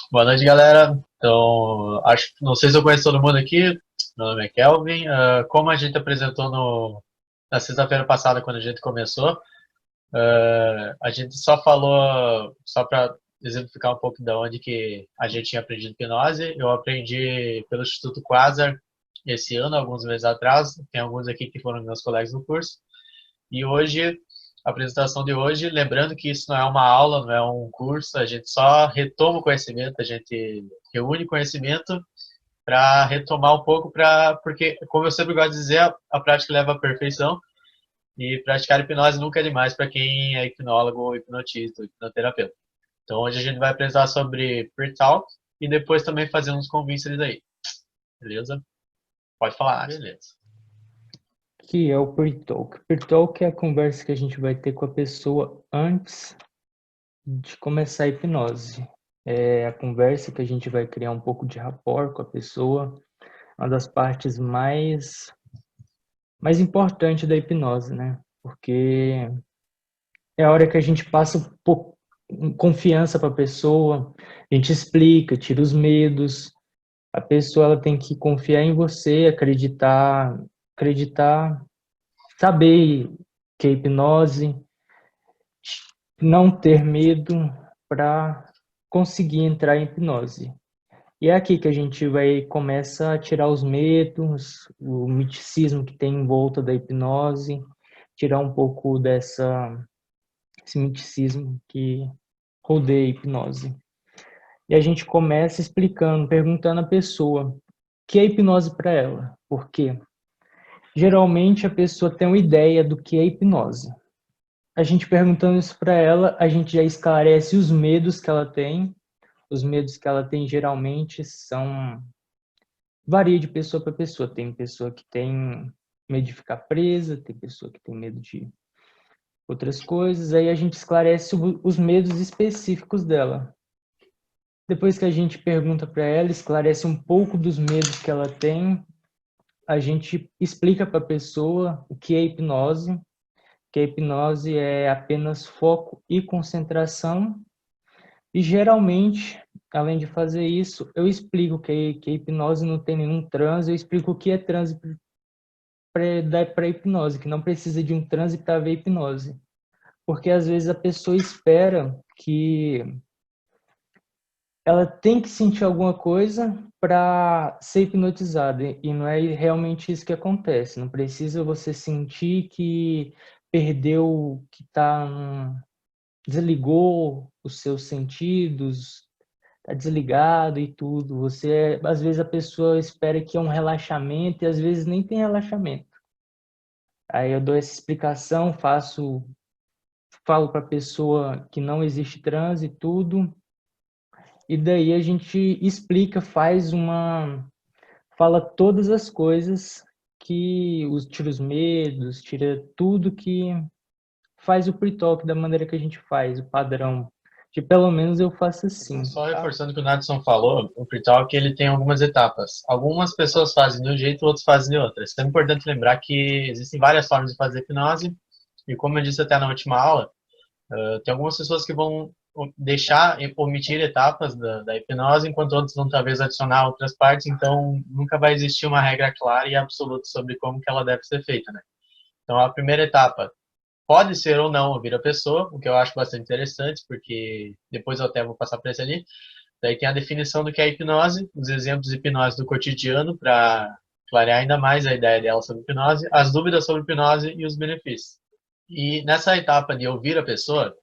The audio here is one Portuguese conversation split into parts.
Boa noite, galera. Então, não sei se eu conheço todo mundo aqui. Meu nome é Kelvin. Como a gente apresentou na sexta-feira passada, quando a gente começou, a gente só falou, só para exemplificar um pouco de onde que a gente tinha aprendido hipnose. Eu aprendi pelo Instituto Quasar esse ano, alguns meses atrás. Tem alguns aqui que foram meus colegas no curso. E hoje, a apresentação de hoje, lembrando que isso não é uma aula, não é um curso, a gente só retoma o conhecimento, a gente reúne conhecimento para retomar um pouco, porque, como eu sempre gosto de dizer, a prática leva à perfeição e praticar hipnose nunca é demais para quem é hipnólogo ou hipnotista, ou hipnoterapeuta. Então, hoje a gente vai apresentar sobre pre-talk e depois também fazer uns convincers aí, beleza? Pode falar, beleza. Que é o pre-talk. Pre-talk é a conversa que a gente vai ter com a pessoa antes de começar a hipnose. É a conversa que a gente vai criar um pouco de rapport com a pessoa, uma das partes mais importantes da hipnose, né? Porque é a hora que a gente passa um pouco confiança para a pessoa, a gente explica, tira os medos. A pessoa ela tem que confiar em você, acreditar, saber que é hipnose, não ter medo para conseguir entrar em hipnose. E é aqui que a gente vai começa a tirar os medos, o miticismo que tem em volta da hipnose, tirar um pouco esse miticismo que rodeia a hipnose. E a gente começa explicando, perguntando à pessoa o que é hipnose para ela. Por quê? Geralmente a pessoa tem uma ideia do que é hipnose. A gente perguntando isso para ela, a gente já esclarece os medos que ela tem. Os medos que ela tem geralmente são varia de pessoa para pessoa. Tem pessoa que tem medo de ficar presa, tem pessoa que tem medo de outras coisas. Aí a gente esclarece os medos específicos dela. Depois que a gente pergunta para ela, esclarece um pouco dos medos que ela tem, a gente explica para a pessoa o que é hipnose, que a hipnose é apenas foco e concentração. E geralmente, além de fazer isso, eu explico que a hipnose não tem nenhum transe, eu explico o que é transe para hipnose, que não precisa de um transe para ver hipnose. Porque às vezes a pessoa espera que ela tem que sentir alguma coisa para ser hipnotizada, e não é realmente isso que acontece. Não precisa você sentir que perdeu, que desligou os seus sentidos, tá desligado e tudo. Às vezes a pessoa espera que é um relaxamento e às vezes nem tem relaxamento. Aí eu dou essa explicação, falo para a pessoa que não existe transe e tudo, e daí a gente explica, fala todas as coisas tira os medos, tira tudo que faz o pre-talk da maneira que a gente faz, o padrão. De pelo menos eu faço Então, assim, só tá? reforçando o que o Nadson falou, o pre-talk ele tem algumas etapas. Algumas pessoas fazem de um jeito, outros fazem de outra. Então é importante lembrar que existem várias formas de fazer hipnose, e como eu disse até na última aula, tem algumas pessoas que vão deixar, omitir etapas da hipnose, enquanto outros vão talvez adicionar outras partes, então nunca vai existir uma regra clara e absoluta sobre como que ela deve ser feita, né? Então a primeira etapa pode ser ou não ouvir a pessoa, o que eu acho bastante interessante, porque depois eu até vou passar para esse ali. Daí tem a definição do que é hipnose, os exemplos de hipnose do cotidiano, para clarear ainda mais a ideia dela sobre hipnose, as dúvidas sobre hipnose e os benefícios. E nessa etapa de ouvir a pessoa,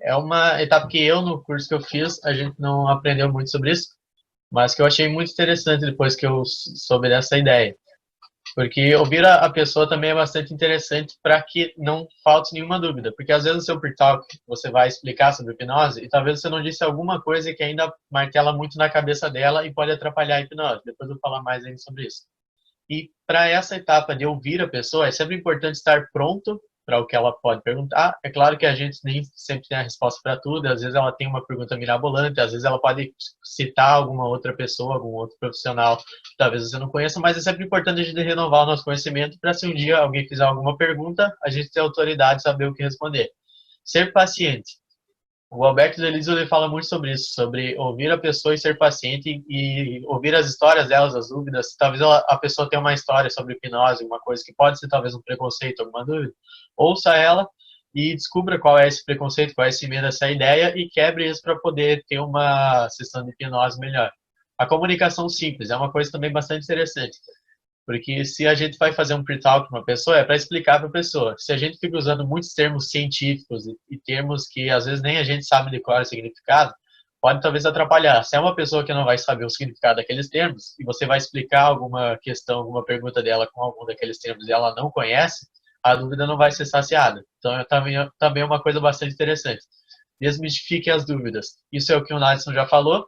é uma etapa que eu, no curso que eu fiz, a gente não aprendeu muito sobre isso, mas que eu achei muito interessante depois que eu soube dessa ideia. Porque ouvir a pessoa também é bastante interessante para que não falte nenhuma dúvida. Porque às vezes no seu pre-talk você vai explicar sobre hipnose e talvez você não disse alguma coisa que ainda martela muito na cabeça dela e pode atrapalhar a hipnose. Depois eu vou falar mais ainda sobre isso. E para essa etapa de ouvir a pessoa, é sempre importante estar pronto para o que ela pode perguntar. É claro que a gente nem sempre tem a resposta para tudo, às vezes ela tem uma pergunta mirabolante, às vezes ela pode citar alguma outra pessoa, algum outro profissional que talvez você não conheça, mas é sempre importante a gente renovar o nosso conhecimento para se um dia alguém fizer alguma pergunta, a gente ter autoridade de saber o que responder. Ser paciente. O Alberto Delizio ele fala muito sobre isso, sobre ouvir a pessoa e ser paciente e ouvir as histórias delas, as dúvidas. Talvez a pessoa tenha uma história sobre hipnose, uma coisa que pode ser talvez um preconceito, alguma dúvida. Ouça ela e descubra qual é esse preconceito, qual é esse medo, essa ideia e quebre isso para poder ter uma sessão de hipnose melhor. A comunicação simples é uma coisa também bastante interessante. Porque se a gente vai fazer um pre-talk com uma pessoa, é para explicar para a pessoa. Se a gente fica usando muitos termos científicos e termos que às vezes nem a gente sabe de qual é o significado, pode talvez atrapalhar. Se é uma pessoa que não vai saber o significado daqueles termos, e você vai explicar alguma questão, alguma pergunta dela com algum daqueles termos e ela não conhece, a dúvida não vai ser saciada. Então, também é uma coisa bastante interessante. Desmistifique as dúvidas. Isso é o que o Nadson já falou,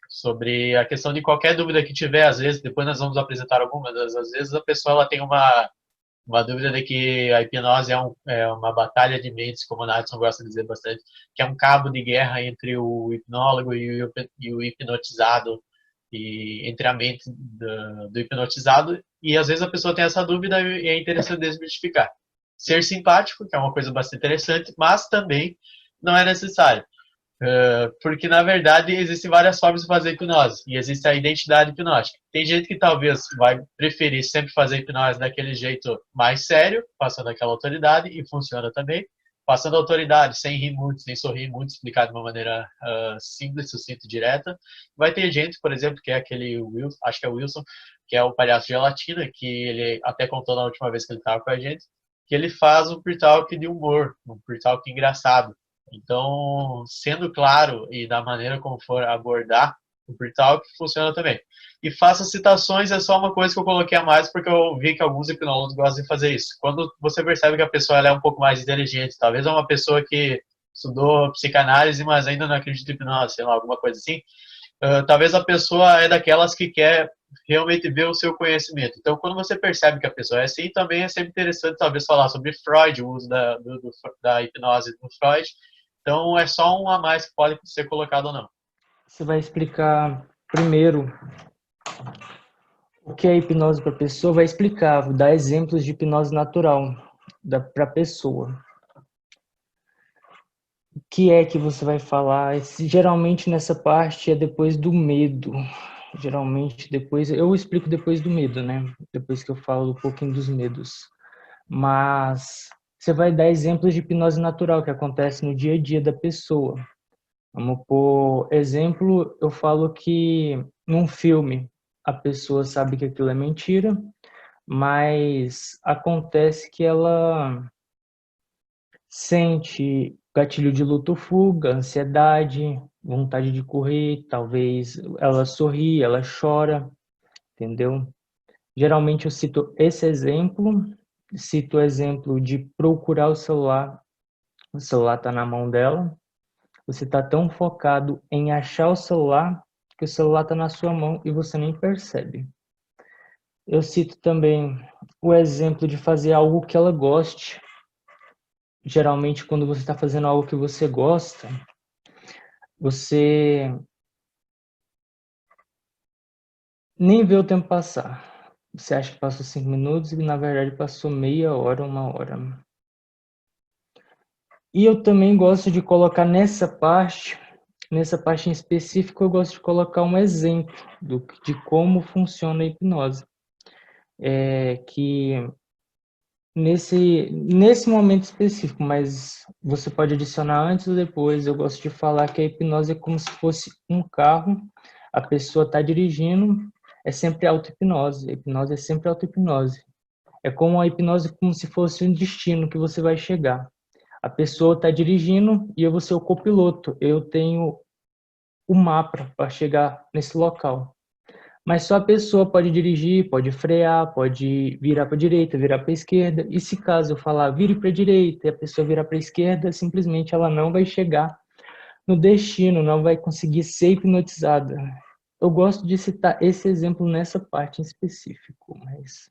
sobre a questão de qualquer dúvida que tiver, às vezes, depois nós vamos apresentar algumas, às vezes a pessoa ela tem uma dúvida de que a hipnose é uma batalha de mentes, como o Nadson gosta de dizer bastante, que é um cabo de guerra entre o hipnólogo e o hipnotizado, e entre a mente do hipnotizado, e às vezes a pessoa tem essa dúvida e é interessante desmistificar. Ser simpático, que é uma coisa bastante interessante, mas também não é necessário. Porque, na verdade, existem várias formas de fazer hipnose. E existe a identidade hipnótica. Tem gente que talvez vai preferir sempre fazer hipnose daquele jeito mais sério, passando aquela autoridade, e funciona também. Passando autoridade, sem rir muito, sem sorrir muito, explicar de uma maneira simples, sucinta e direta. Vai ter gente, por exemplo, que é aquele Wilson, acho que é o Wilson, que é o palhaço de gelatina, que ele até contou na última vez que ele estava com a gente, que ele faz um pre-talk de humor, um pre-talk engraçado. Então, sendo claro e da maneira como for abordar o pre-talk, funciona também. E faça citações é só uma coisa que eu coloquei a mais, porque eu vi que alguns hipnólogos gostam de fazer isso. Quando você percebe que a pessoa ela é um pouco mais inteligente, talvez é uma pessoa que estudou psicanálise, mas ainda não acredita em hipnose, sei lá, alguma coisa assim, talvez a pessoa é daquelas que quer realmente ver o seu conhecimento. Então, quando você percebe que a pessoa é assim, também é sempre interessante, talvez, falar sobre Freud, o uso da hipnose do Freud. Então, é só um a mais que pode ser colocado ou não. Você vai explicar primeiro o que é hipnose para a pessoa, vai explicar, dar exemplos de hipnose natural para a pessoa. O que é que você vai falar? Geralmente nessa parte é depois do medo. Geralmente depois, eu explico depois do medo, né? Depois que eu falo um pouquinho dos medos. Mas você vai dar exemplos de hipnose natural que acontece no dia a dia da pessoa. Vamos por exemplo, eu falo que num filme a pessoa sabe que aquilo é mentira, mas acontece que ela sente gatilho de luto-fuga, ansiedade, vontade de correr, talvez ela sorri, ela chora, entendeu? Geralmente eu cito esse exemplo, cito o exemplo de procurar o celular está na mão dela, você está tão focado em achar o celular que o celular está na sua mão e você nem percebe. Eu cito também o exemplo de fazer algo que ela goste. Geralmente, quando você está fazendo algo que você gosta, você nem vê o tempo passar. Você acha que passou 5 minutos e, na verdade, passou meia hora, 1 hora. E eu também gosto de colocar nessa parte em específico, eu gosto de colocar um exemplo de como funciona a hipnose. Que nesse momento específico, mas você pode adicionar antes ou depois. Eu gosto de falar que a hipnose é como se fosse um carro, a pessoa está dirigindo, é sempre auto-hipnose. A hipnose é sempre auto-hipnose. É como a hipnose como se fosse um destino que você vai chegar. A pessoa está dirigindo e eu vou ser o copiloto. Eu tenho o mapa para chegar nesse local. Mas só a pessoa pode dirigir, pode frear, pode virar para a direita, virar para a esquerda. E se caso eu falar vire para a direita e a pessoa virar para a esquerda, simplesmente ela não vai chegar no destino, não vai conseguir ser hipnotizada. Eu gosto de citar esse exemplo nessa parte em específico, mas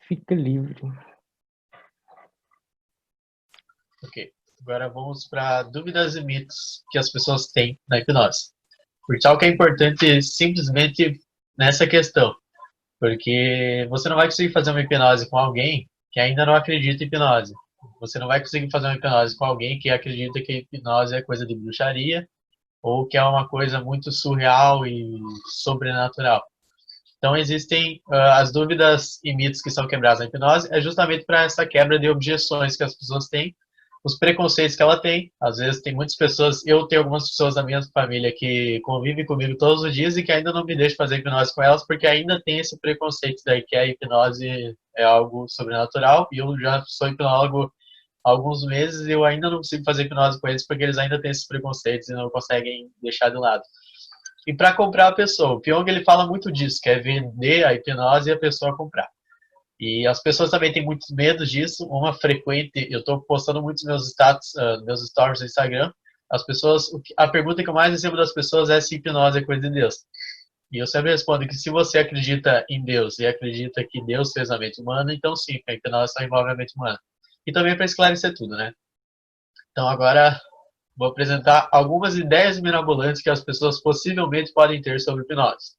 fica livre. Ok. Agora vamos para dúvidas e mitos que as pessoas têm na hipnose. Por tal que é importante simplesmente nessa questão, porque você não vai conseguir fazer uma hipnose com alguém que ainda não acredita em hipnose. Você não vai conseguir fazer uma hipnose com alguém que acredita que hipnose é coisa de bruxaria ou que é uma coisa muito surreal e sobrenatural. Então, existem as dúvidas e mitos que são quebrados na hipnose, é justamente para essa quebra de objeções que as pessoas têm, os preconceitos que ela tem. Às vezes, tem muitas pessoas, eu tenho algumas pessoas da minha família que convivem comigo todos os dias e que ainda não me deixam fazer hipnose com elas, porque ainda tem esse preconceito daí que a hipnose é algo sobrenatural, e eu já sou hipnólogo há alguns meses e eu ainda não consigo fazer hipnose com eles porque eles ainda têm esses preconceitos e não conseguem deixar de lado. E para comprar a pessoa, o Pyong ele fala muito disso, que é vender a hipnose e a pessoa comprar. E as pessoas também têm muitos medos disso. Uma frequente, eu estou postando muitos meus status, meus stories no Instagram. As pessoas, a pergunta que eu mais recebo das pessoas é se hipnose é coisa de Deus. E eu sempre respondo que se você acredita em Deus e acredita que Deus fez a mente humana, então sim, a hipnose só envolve a mente humana. E também para esclarecer tudo, né? Então agora vou apresentar algumas ideias mirabolantes que as pessoas possivelmente podem ter sobre hipnose.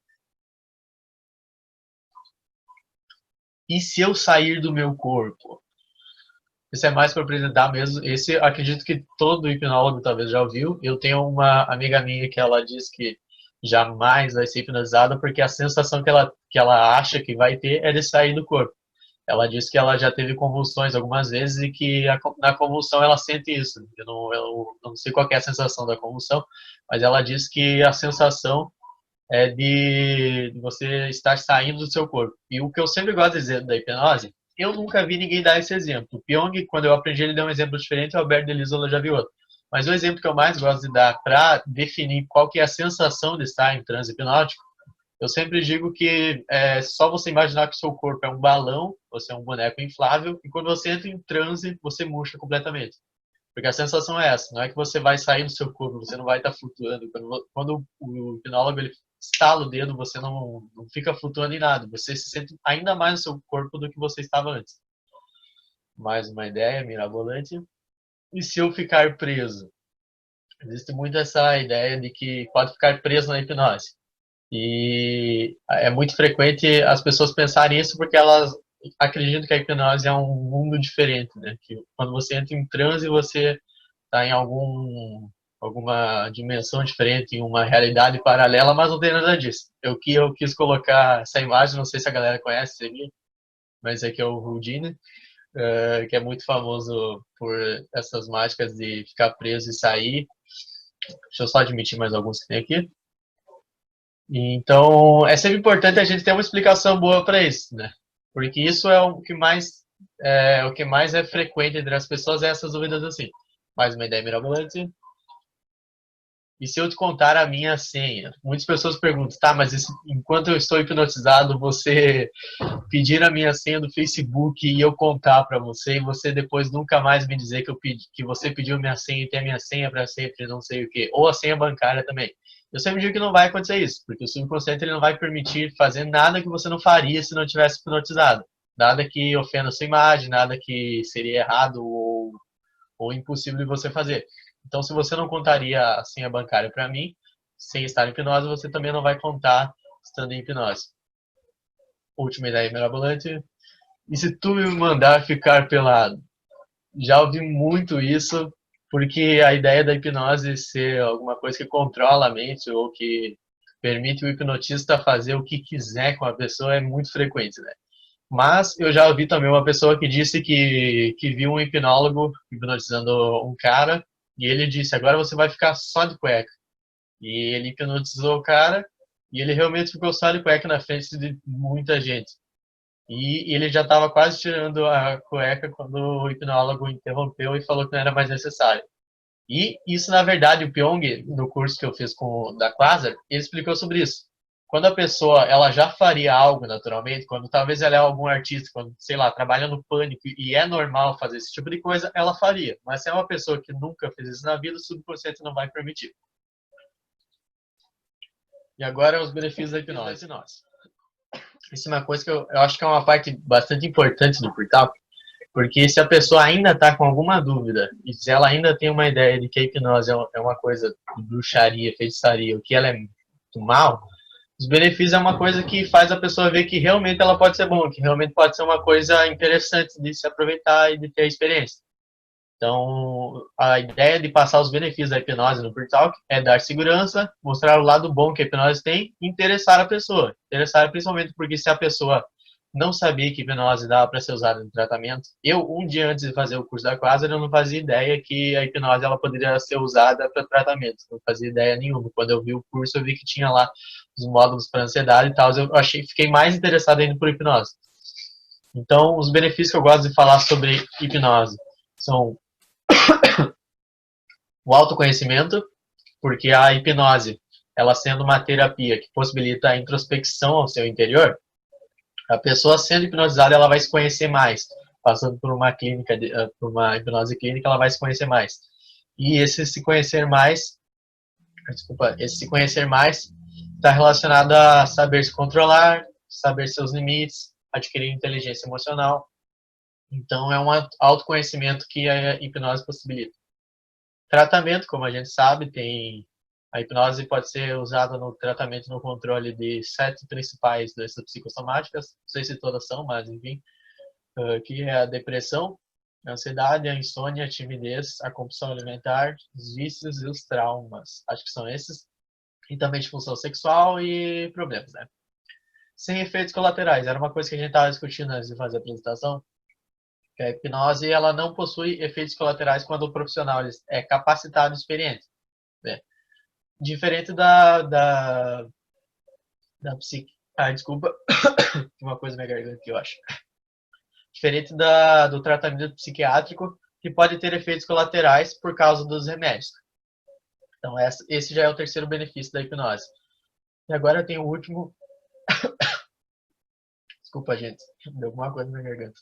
E se eu sair do meu corpo? Isso é mais para apresentar mesmo. Esse acredito que todo hipnólogo talvez já ouviu. Eu tenho uma amiga minha que ela diz que jamais vai ser hipnotizada porque a sensação que ela acha que vai ter é de sair do corpo. Ela diz que ela já teve convulsões algumas vezes e que na convulsão ela sente isso. Eu não sei qual é a sensação da convulsão, mas ela diz que a sensação é de você estar saindo do seu corpo. E o que eu sempre gosto de dizer da hipnose, eu nunca vi ninguém dar esse exemplo. O Pyong, quando eu aprendi, ele deu um exemplo diferente, o Alberto Delisola já viu outro. Mas o exemplo que eu mais gosto de dar para definir qual que é a sensação de estar em transe hipnótico, eu sempre digo que é só você imaginar que o seu corpo é um balão, você é um boneco inflável, e quando você entra em transe, você murcha completamente. Porque a sensação é essa, não é que você vai sair do seu corpo, você não vai estar flutuando. Quando o hipnólogo ele estala o dedo, você não fica flutuando em nada, você se sente ainda mais no seu corpo do que você estava antes. Mais uma ideia mirabolante. E se eu ficar preso? Existe muito essa ideia de que pode ficar preso na hipnose. E é muito frequente as pessoas pensarem isso porque elas acreditam que a hipnose é um mundo diferente, né? Que quando você entra em transe, você está em alguma dimensão diferente, em uma realidade paralela, mas não tem nada disso. Eu quis colocar essa imagem, não sei se a galera conhece isso aqui, mas aqui é o Houdini, que é muito famoso por essas mágicas de ficar preso e sair. Deixa eu só admitir mais alguns que tem aqui. Então, é sempre importante a gente ter uma explicação boa para isso, né? Porque isso é o que mais é frequente entre as pessoas, é essas dúvidas assim. Mais uma ideia mirabolante. E se eu te contar a minha senha? Muitas pessoas perguntam, tá, mas enquanto eu estou hipnotizado, você pedir a minha senha do Facebook e eu contar para você, e você depois nunca mais me dizer que você pediu minha senha e tem a minha senha para sempre, não sei o quê. Ou a senha bancária também. Eu sempre digo que não vai acontecer isso, porque o subconsciente ele não vai permitir fazer nada que você não faria se não tivesse hipnotizado. Nada que ofenda a sua imagem, nada que seria errado ou impossível de você fazer. Então, se você não contaria a senha bancária para mim, sem estar em hipnose, você também não vai contar estando em hipnose. Última ideia mirabolante. E se tu me mandar ficar pelado? Já ouvi muito isso, porque a ideia da hipnose ser alguma coisa que controla a mente ou que permite o hipnotista fazer o que quiser com a pessoa é muito frequente, né? Mas eu já ouvi também uma pessoa que disse que viu um hipnólogo hipnotizando um cara e ele disse, agora você vai ficar só de cueca. E ele hipnotizou o cara e ele realmente ficou só de cueca na frente de muita gente. E ele já estava quase tirando a cueca quando o hipnólogo interrompeu e falou que não era mais necessário. E isso, na verdade, o Pyong, no curso que eu fiz com da Quasar, ele explicou sobre isso. Quando a pessoa ela já faria algo naturalmente, quando talvez ela é algum artista, quando, sei lá, trabalha no pânico e é normal fazer esse tipo de coisa, ela faria. Mas se é uma pessoa que nunca fez isso na vida, o subconsciente não vai permitir. E agora os benefícios da hipnose. Isso é uma coisa que eu acho que é uma parte bastante importante do portal, porque se a pessoa ainda está com alguma dúvida, e se ela ainda tem uma ideia de que a hipnose é uma coisa de bruxaria, feitiçaria, o que ela é muito mal, os benefícios é uma coisa que faz a pessoa ver que realmente ela pode ser bom, que realmente pode ser uma coisa interessante de se aproveitar e de ter a experiência. Então, a ideia de passar os benefícios da hipnose no Pre-Talk é dar segurança, mostrar o lado bom que a hipnose tem e interessar a pessoa. Interessar principalmente porque se a pessoa não sabia que hipnose dava para ser usada no tratamento, um dia antes de fazer o curso da Quasar, eu não fazia ideia que a hipnose ela poderia ser usada para tratamento. Não fazia ideia nenhuma. Quando eu vi o curso, eu vi que tinha lá os módulos para ansiedade e tal. Eu fiquei mais interessado ainda por hipnose. Então, os benefícios que eu gosto de falar sobre hipnose são o autoconhecimento, porque a hipnose, ela sendo uma terapia que possibilita a introspecção ao seu interior, a pessoa sendo hipnotizada, ela vai se conhecer mais. Passando por uma clínica, por uma hipnose clínica, ela vai se conhecer mais. E esse se conhecer mais está relacionado a saber se controlar, saber seus limites, adquirir inteligência emocional. Então, é um autoconhecimento que a hipnose possibilita. Tratamento, como a gente sabe, a hipnose pode ser usada no tratamento no controle de 7 principais doenças psicossomáticas, não sei se todas são, mas enfim, que é a depressão, a ansiedade, a insônia, a timidez, a compulsão alimentar, os vícios e os traumas. Acho que são esses. E também disfunção sexual e problemas, né? Sem efeitos colaterais. Era uma coisa que a gente estava discutindo antes de fazer a apresentação, que a hipnose ela não possui efeitos colaterais quando o profissional é capacitado e experiente. Né? Diferente da psique. Desculpa, tem uma coisa na minha garganta que eu acho. Diferente do tratamento psiquiátrico, que pode ter efeitos colaterais por causa dos remédios. Então, esse já é o terceiro benefício da hipnose. E agora tem o último. Desculpa, gente, deu alguma coisa na minha garganta.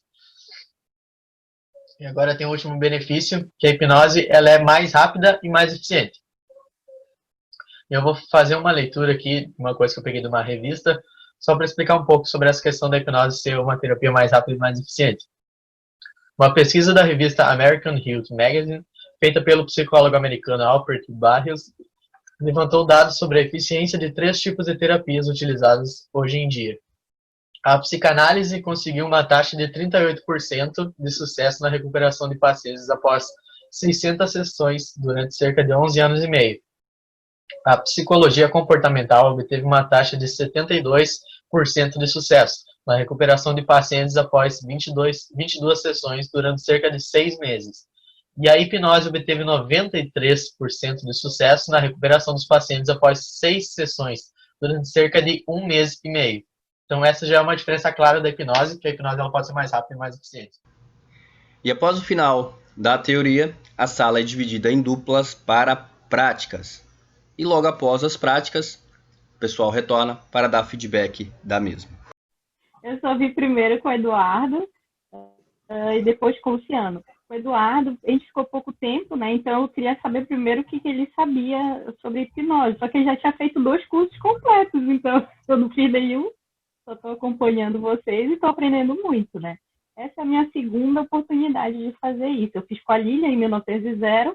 E agora tem o último benefício, que a hipnose ela é mais rápida e mais eficiente. Eu vou fazer uma leitura aqui, uma coisa que eu peguei de uma revista, só para explicar um pouco sobre essa questão da hipnose ser uma terapia mais rápida e mais eficiente. Uma pesquisa da revista American Health Magazine, feita pelo psicólogo americano Albert Barrios, levantou dados sobre a eficiência de 3 tipos de terapias utilizadas hoje em dia. A psicanálise conseguiu uma taxa de 38% de sucesso na recuperação de pacientes após 600 sessões durante cerca de 11 anos e meio. A psicologia comportamental obteve uma taxa de 72% de sucesso na recuperação de pacientes após 22 sessões durante cerca de 6 meses. E a hipnose obteve 93% de sucesso na recuperação dos pacientes após 6 sessões durante cerca de 1 mês e meio. Então essa já é uma diferença clara da hipnose, que a hipnose ela pode ser mais rápida e mais eficiente. E após o final da teoria, a sala é dividida em duplas para práticas. E logo após as práticas, o pessoal retorna para dar feedback da mesma. Eu só vi primeiro com o Eduardo e depois com o Luciano. O Eduardo, a gente ficou pouco tempo, né? Então eu queria saber primeiro o que ele sabia sobre hipnose. Só que ele já tinha feito 2 cursos completos, então eu não fiz nenhum. Só estou acompanhando vocês e estou aprendendo muito, né? Essa é a minha segunda oportunidade de fazer isso. Eu fiz com a Lília em 1900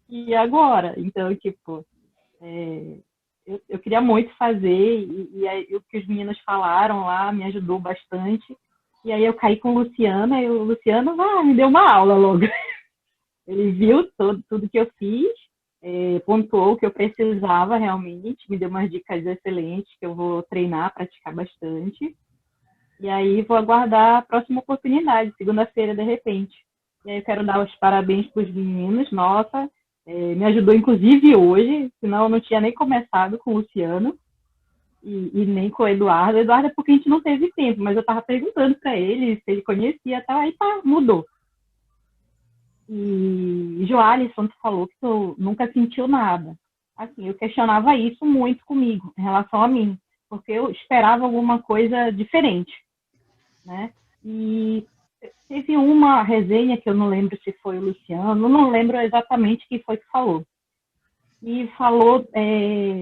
e agora. Então, tipo, eu queria muito fazer e o que os meninos falaram lá me ajudou bastante. E aí eu caí com o Luciano e o Luciano me deu uma aula logo. Ele viu tudo que eu fiz, pontuou o que eu precisava realmente, me deu umas dicas excelentes que eu vou treinar, praticar bastante. E aí vou aguardar a próxima oportunidade, segunda-feira, de repente. E aí eu quero dar os parabéns para os meninos, nossa, me ajudou inclusive hoje, senão eu não tinha nem começado com o Luciano e nem com o Eduardo. O Eduardo é porque a gente não teve tempo, mas eu estava perguntando para ele se ele conhecia, tá, aí mudou. E Joalisson falou que tu nunca sentiu nada. Assim, eu questionava isso muito comigo, em relação a mim, porque eu esperava alguma coisa diferente, né? E teve uma resenha que eu não lembro se foi o Luciano, não lembro exatamente quem foi que falou. E falou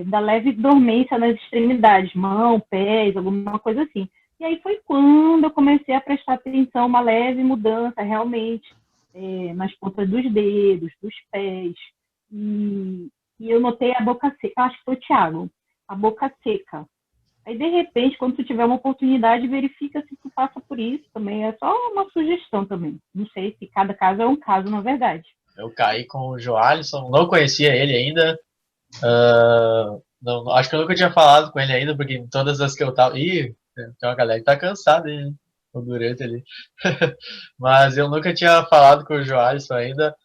da leve dormência nas extremidades, mão, pés, alguma coisa assim. E aí foi quando eu comecei a prestar atenção, uma leve mudança realmente nas pontas dos dedos, dos pés. E eu notei a boca seca, acho que foi o Thiago, a boca seca. Aí, de repente, quando tu tiver uma oportunidade, verifica se tu passa por isso também. É só uma sugestão também. Não sei se cada caso é um caso, na verdade. Eu caí com o Joalisson, não conhecia ele ainda. Não, acho que eu nunca tinha falado com ele ainda, porque em todas as que eu tava. Ih, tem uma galera que tá cansada aí, né? O Durante ali. Mas eu nunca tinha falado com o Joalisson ainda.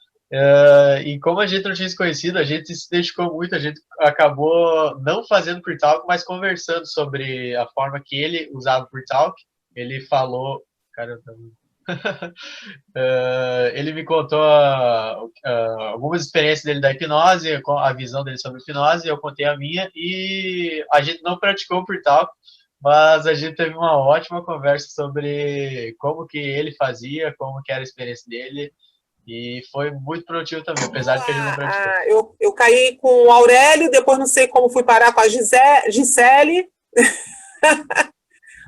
E como a gente não tinha se conhecido, a gente se dedicou muito, a gente acabou não fazendo Pre Talk, mas conversando sobre a forma que ele usava o Pre Talk. Ele falou. Cara, eu tava... ele me contou algumas experiências dele da hipnose, a visão dele sobre hipnose, eu contei a minha, e a gente não praticou o Pre Talk, mas a gente teve uma ótima conversa sobre como que ele fazia, como que era a experiência dele, e foi muito produtivo também, apesar de que a gente não praticou. Eu caí com o Aurélio, depois não sei como fui parar com a Gisele,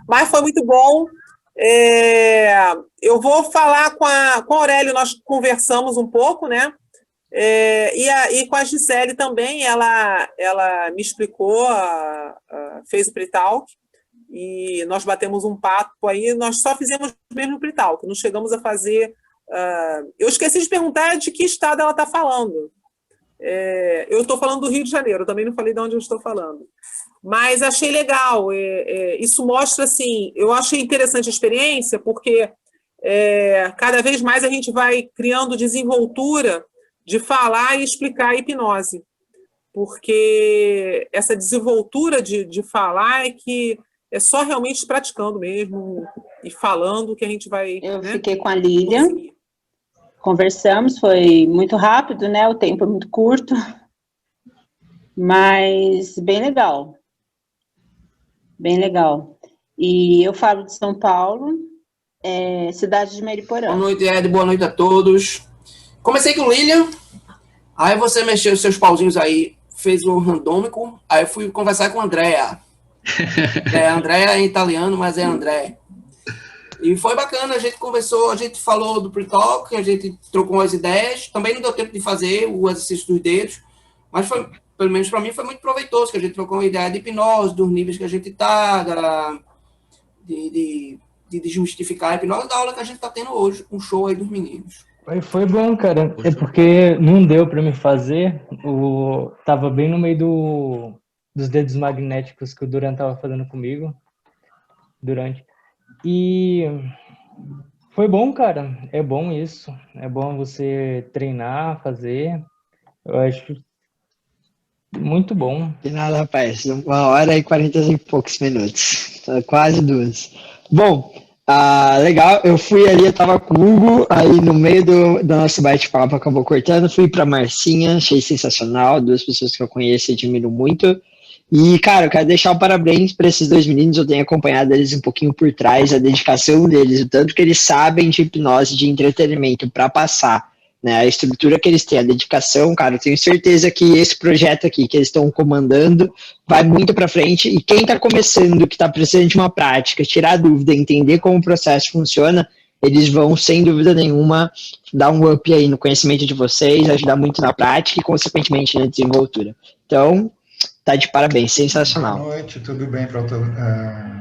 mas foi muito bom. Eu vou falar com a Aurélio, nós conversamos um pouco, né? E com a Gisele também, ela me explicou, fez o Pre Talk, e nós batemos um papo aí, nós só fizemos mesmo o Pre Talk, não chegamos a fazer... eu esqueci de perguntar de que estado ela está falando. Eu estou falando do Rio de Janeiro, também não falei de onde eu estou falando. Mas achei legal, isso mostra, assim, eu achei interessante a experiência, porque cada vez mais a gente vai criando desenvoltura de falar e explicar a hipnose, porque essa desenvoltura de falar é que é só realmente praticando mesmo e falando que a gente vai... Eu fiquei com a Lilian, conversamos, foi muito rápido, né? O tempo é muito curto, mas bem legal. Bem legal. E eu falo de São Paulo, cidade de Mariporã. Boa noite, Ed. Boa noite a todos. Comecei com Lilian, aí você mexeu os seus pauzinhos aí, fez um randômico, aí eu fui conversar com a Andrea. Andrea é italiano, mas é André. E foi bacana, a gente conversou, a gente falou do Pre Talk, a gente trocou umas ideias, também não deu tempo de fazer o exercício dos dedos, mas foi, pelo menos para mim, foi muito proveitoso, que a gente trocou uma ideia de hipnose, dos níveis que a gente está, de desmistificar a hipnose, da aula que a gente está tendo hoje, um show aí dos meninos. Foi bom, cara. É porque não deu para me fazer. Tava bem no meio dos dedos magnéticos que o Duran tava fazendo comigo durante. E foi bom, cara. É bom isso. É bom você treinar, fazer. Eu acho muito bom. De nada, rapaz. 1h e 40 e poucos minutos. Quase 2. Bom, legal. Eu fui ali, eu tava com o Hugo, aí no meio do nosso bate-papo acabou cortando. Fui pra Marcinha, achei sensacional. 2 pessoas que eu conheço e admiro muito. E, cara, eu quero deixar um parabéns para esses 2 meninos. Eu tenho acompanhado eles um pouquinho por trás, a dedicação deles, o tanto que eles sabem de hipnose, de entretenimento para passar, né? A estrutura que eles têm, a dedicação, cara, eu tenho certeza que esse projeto aqui que eles estão comandando vai muito para frente. E quem está começando, que está precisando de uma prática, tirar dúvida, entender como o processo funciona, eles vão, sem dúvida nenhuma, dar um up aí no conhecimento de vocês, ajudar muito na prática e, consequentemente, na desenvoltura. Então, tá de parabéns, sensacional. Boa noite, tudo bem para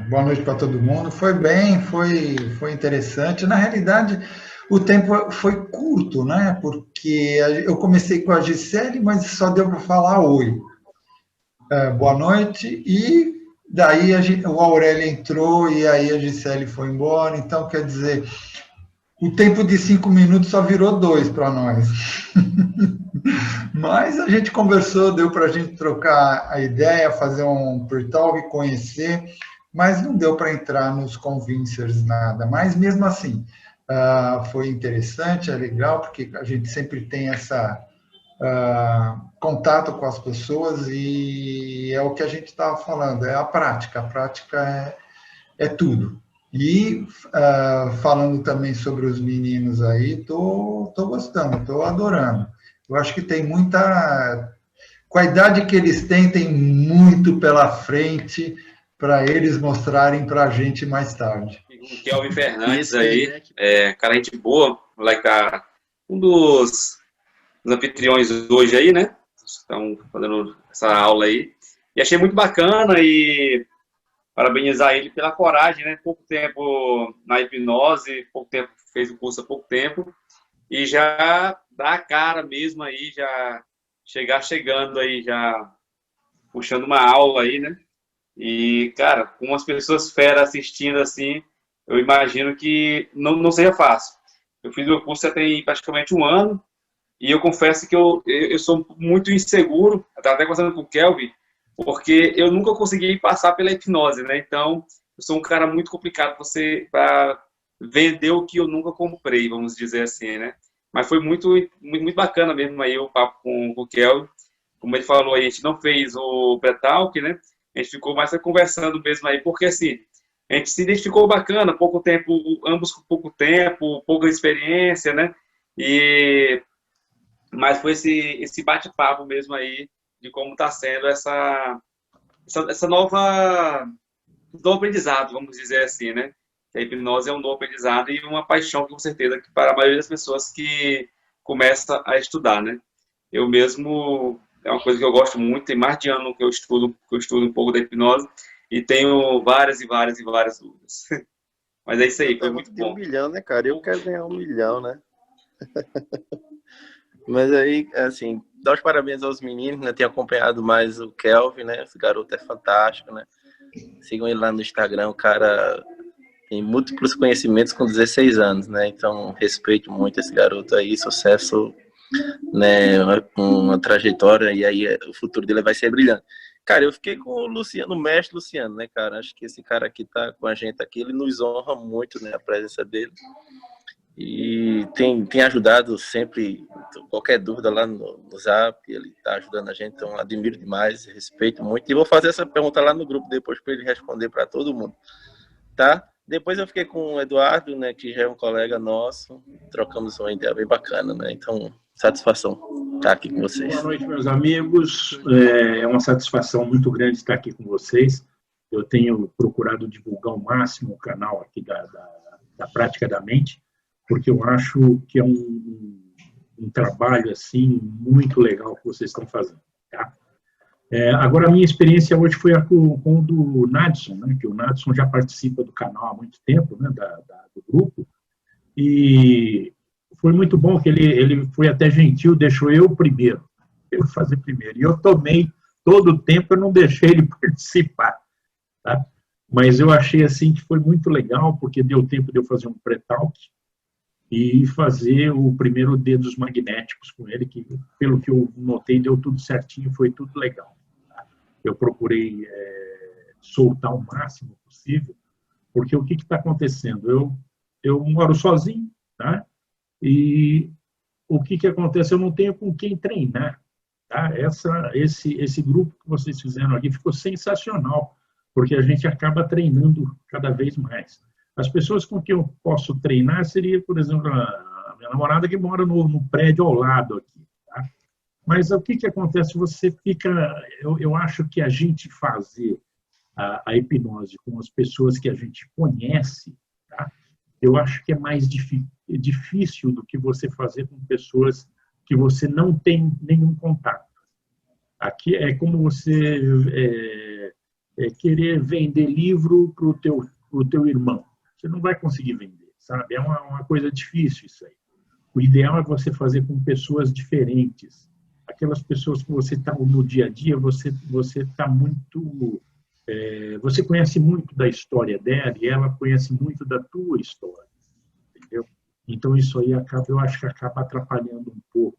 boa noite para todo mundo. Foi bem, foi interessante. Na realidade, o tempo foi curto, né? Porque eu comecei com a Gisele, mas só deu para falar oi. Boa noite. E daí o Aurélio entrou e aí a Gisele foi embora. Então, quer dizer, o tempo de 5 minutos só virou 2 para nós. Mas a gente conversou, deu para a gente trocar a ideia, fazer um Pre Talk, conhecer, mas não deu para entrar nos convincers nada. Mas mesmo assim, foi interessante, é legal, porque a gente sempre tem essa contato com as pessoas e é o que a gente estava falando, é a prática é tudo. E falando também sobre os meninos aí, tô gostando, tô adorando. Eu acho que tem muita... Com a idade que eles têm, tem muito pela frente para eles mostrarem para a gente mais tarde. O Kelvin Fernandes aí, cara, gente boa, um dos anfitriões hoje aí, né? Estão fazendo essa aula aí. E achei muito bacana e parabenizar ele pela coragem, né? Pouco tempo na hipnose, pouco tempo, fez o curso há pouco tempo, e já dá a cara mesmo aí, já chegando aí, já puxando uma aula aí, né? E, cara, com as pessoas feras assistindo assim, eu imagino que não seja fácil. Eu fiz meu curso já tem praticamente um ano, e eu confesso que eu sou muito inseguro, estava até conversando com o Kelvin, porque eu nunca consegui passar pela hipnose, né? Então, eu sou um cara muito complicado para vender o que eu nunca comprei, vamos dizer assim, né? Mas foi muito bacana mesmo aí o papo com o Kelvin. Como ele falou aí, a gente não fez o pré-talk, né? A gente ficou mais conversando mesmo aí, porque assim, a gente se identificou bacana, pouco tempo, ambos com pouco tempo, pouca experiência, né? Mas foi esse bate-papo mesmo aí, de como está sendo essa novo aprendizado, vamos dizer assim, né? A hipnose é um novo aprendizado e uma paixão, com certeza, que para a maioria das pessoas que começa a estudar, né? Eu mesmo, é uma coisa que eu gosto muito, tem mais de ano que eu estudo um pouco da hipnose e tenho várias dúvidas. Mas é isso aí, foi muito bom. 1 milhão, né, cara? Eu quero ganhar 1 milhão, né? Mas aí, assim, dá os parabéns aos meninos, né? Tenho acompanhado mais o Kelvin, né? Esse garoto é fantástico, né? Sigam ele lá no Instagram, o cara tem múltiplos conhecimentos com 16 anos, né? Então, respeito muito esse garoto aí, sucesso, né? Uma trajetória, e aí o futuro dele vai ser brilhante. Cara, eu fiquei com o Luciano, o mestre Luciano, né, cara? Acho que esse cara aqui tá com a gente aqui, ele nos honra muito, né? A presença dele. E tem ajudado sempre, qualquer dúvida lá no Zap, ele está ajudando a gente, então admiro demais, respeito muito. E vou fazer essa pergunta lá no grupo depois para ele responder para todo mundo, tá? Depois eu fiquei com o Eduardo, né, que já é um colega nosso, trocamos uma ideia bem bacana, né? Então, satisfação estar aqui com vocês. Boa noite, meus amigos. É uma satisfação muito grande estar aqui com vocês. Eu tenho procurado divulgar ao máximo o canal aqui da Prática da Mente, porque eu acho que é um trabalho assim muito legal que vocês estão fazendo. Tá? Agora, a minha experiência hoje foi com o do Nadson, né? Que o Nadson já participa do canal há muito tempo, né? Do grupo, e foi muito bom que ele foi até gentil, deixou eu fazer primeiro, e eu tomei todo o tempo, eu não deixei ele participar. Tá? Mas eu achei assim que foi muito legal, porque deu tempo de eu fazer um pré-talk, e fazer o primeiro dedos magnéticos com ele, que pelo que eu notei deu tudo certinho, foi tudo legal. Tá? Eu procurei soltar o máximo possível, porque o que está acontecendo? Eu moro sozinho, tá? E o que acontece? Eu não tenho com quem treinar. Tá? Esse grupo que vocês fizeram aqui ficou sensacional, porque a gente acaba treinando cada vez mais. As pessoas com quem eu posso treinar seria, por exemplo, a minha namorada que mora no prédio ao lado aqui. Tá? Mas o que acontece? Você fica... Eu acho que a gente fazer a hipnose com as pessoas que a gente conhece, tá? Eu acho que é mais difícil do que você fazer com pessoas que você não tem nenhum contato. Aqui é como você querer vender livro para o teu irmão. Você não vai conseguir vender, sabe? É uma coisa difícil isso aí. O ideal é você fazer com pessoas diferentes. Aquelas pessoas que você está no dia a dia, você está muito... você conhece muito da história dela e ela conhece muito da tua história. Entendeu? Então, isso aí eu acho que acaba atrapalhando um pouco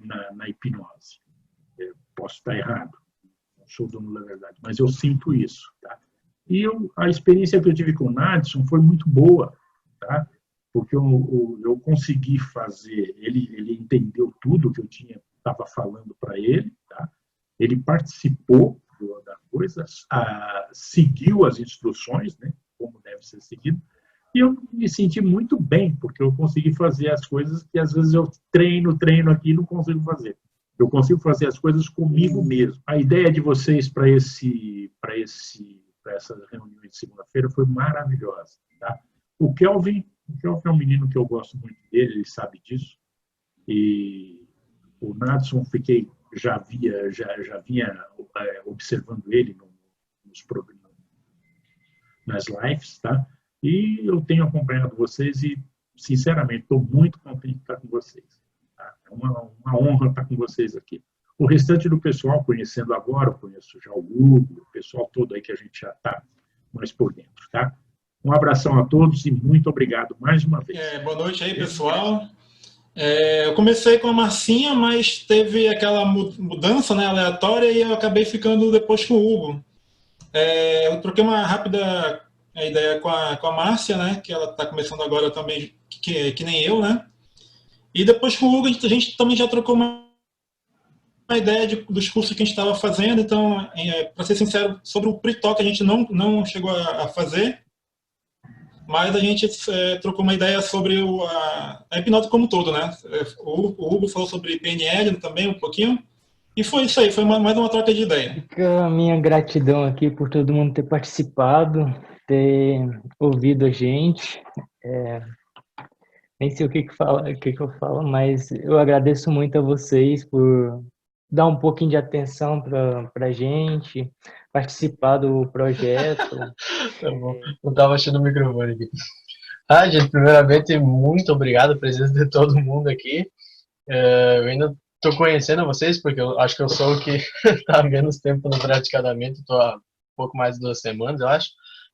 na hipnose. Posso estar errado, não sou dono da verdade, mas eu sinto isso, tá? E a experiência que eu tive com o Nadson foi muito boa, tá? Porque eu consegui fazer, ele entendeu tudo que eu estava falando para ele, tá? Ele participou da coisa, seguiu as instruções, né? Como deve ser seguido, e eu me senti muito bem, porque eu consegui fazer as coisas que às vezes eu treino aqui e não consigo fazer. Eu consigo fazer as coisas comigo mesmo. A ideia de vocês para essas reuniões de segunda-feira foi maravilhosa. Tá? O Kelvin é um menino que eu gosto muito dele, ele sabe disso. E o Nadson já vinha observando ele nos programas, nas lives, tá? E eu tenho acompanhado vocês e, sinceramente, estou muito contente de estar com vocês. Tá? É uma honra estar com vocês aqui. O restante do pessoal, conhecendo agora, eu conheço já o Hugo, o pessoal todo aí que a gente já está mais por dentro, tá? Um abração a todos e muito obrigado mais uma vez. Boa noite aí, pessoal. Eu comecei com a Marcinha, mas teve aquela mudança, né, aleatória, e eu acabei ficando depois com o Hugo. Eu troquei uma rápida ideia com a Márcia, né, que ela está começando agora também, que nem eu, né? E depois com o Hugo a gente também já trocou uma ideia dos cursos que a gente estava fazendo. Então, para ser sincero, sobre o Pre-Talk a gente não chegou a fazer, mas a gente trocou uma ideia sobre a hipnose como um todo, né? O Hugo falou sobre PNL também um pouquinho, e foi isso aí, foi mais uma troca de ideia. Fica a minha gratidão aqui por todo mundo ter participado, ter ouvido a gente. Nem sei o que eu falo, mas eu agradeço muito a vocês por dar um pouquinho de atenção para a gente, participar do projeto. Tá bom. Não estava achando o microfone aqui. Gente, primeiramente, muito obrigado a presença de todo mundo aqui. Eu ainda estou conhecendo vocês, porque eu acho que eu sou o que está há menos tempo no Praticadamente, estou há pouco mais de 2 semanas, eu acho.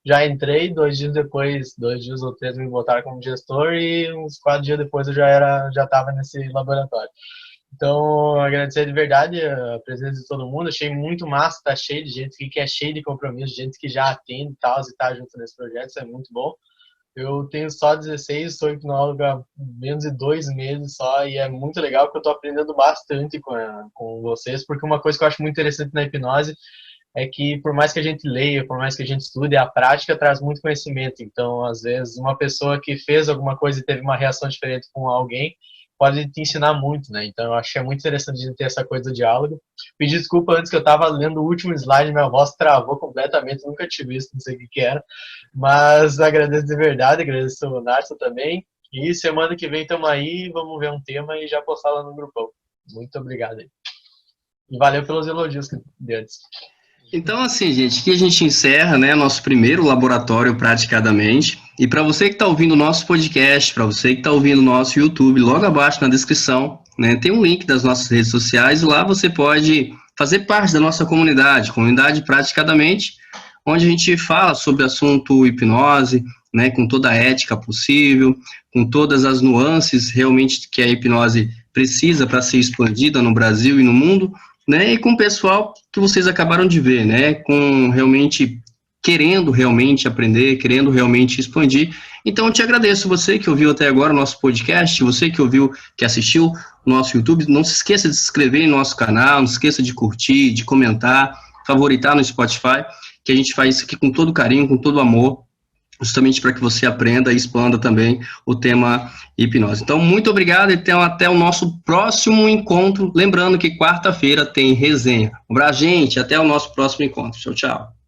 Já entrei, 2 dias depois, 2 dias ou 3 me botaram como gestor, e uns 4 dias depois eu já estava nesse laboratório. Então, agradecer de verdade a presença de todo mundo. Achei muito massa, tá cheio de gente que é cheio de compromisso, gente que já atende e tá junto nesse projeto, isso é muito bom. Eu tenho só 16, sou hipnólogo há menos de 2 meses só, e é muito legal porque eu tô aprendendo bastante com vocês, porque uma coisa que eu acho muito interessante na hipnose é que, por mais que a gente leia, por mais que a gente estude, a prática traz muito conhecimento. Então, às vezes, uma pessoa que fez alguma coisa e teve uma reação diferente com alguém pode te ensinar muito, né? Então, eu acho que é muito interessante a gente ter essa coisa do diálogo. Pedi desculpa antes que eu estava lendo o último slide, minha voz travou completamente, nunca tinha visto, não sei o que era. Mas agradeço de verdade, agradeço o Narsa também. E semana que vem estamos aí, vamos ver um tema e já postar lá no grupão. Muito obrigado aí. E valeu pelos elogios de antes. Então, assim, gente, aqui a gente encerra, né, nosso primeiro laboratório Praticadamente. E para você que está ouvindo o nosso podcast, para você que está ouvindo o nosso YouTube, logo abaixo na descrição, né, tem um link das nossas redes sociais, e lá você pode fazer parte da nossa comunidade Praticadamente, onde a gente fala sobre o assunto hipnose, né, com toda a ética possível, com todas as nuances realmente que a hipnose precisa para ser expandida no Brasil e no mundo, né, e com o pessoal que vocês acabaram de ver, né, com realmente querendo realmente aprender, querendo realmente expandir. Então eu te agradeço, você que ouviu até agora o nosso podcast, você que ouviu, que assistiu o nosso YouTube, não se esqueça de se inscrever no nosso canal, não se esqueça de curtir, de comentar, favoritar no Spotify, que a gente faz isso aqui com todo carinho, com todo amor, justamente para que você aprenda e expanda também o tema hipnose. Então, muito obrigado e até o nosso próximo encontro. Lembrando que quarta-feira tem resenha. Um abraço, gente. Até o nosso próximo encontro. Tchau, tchau.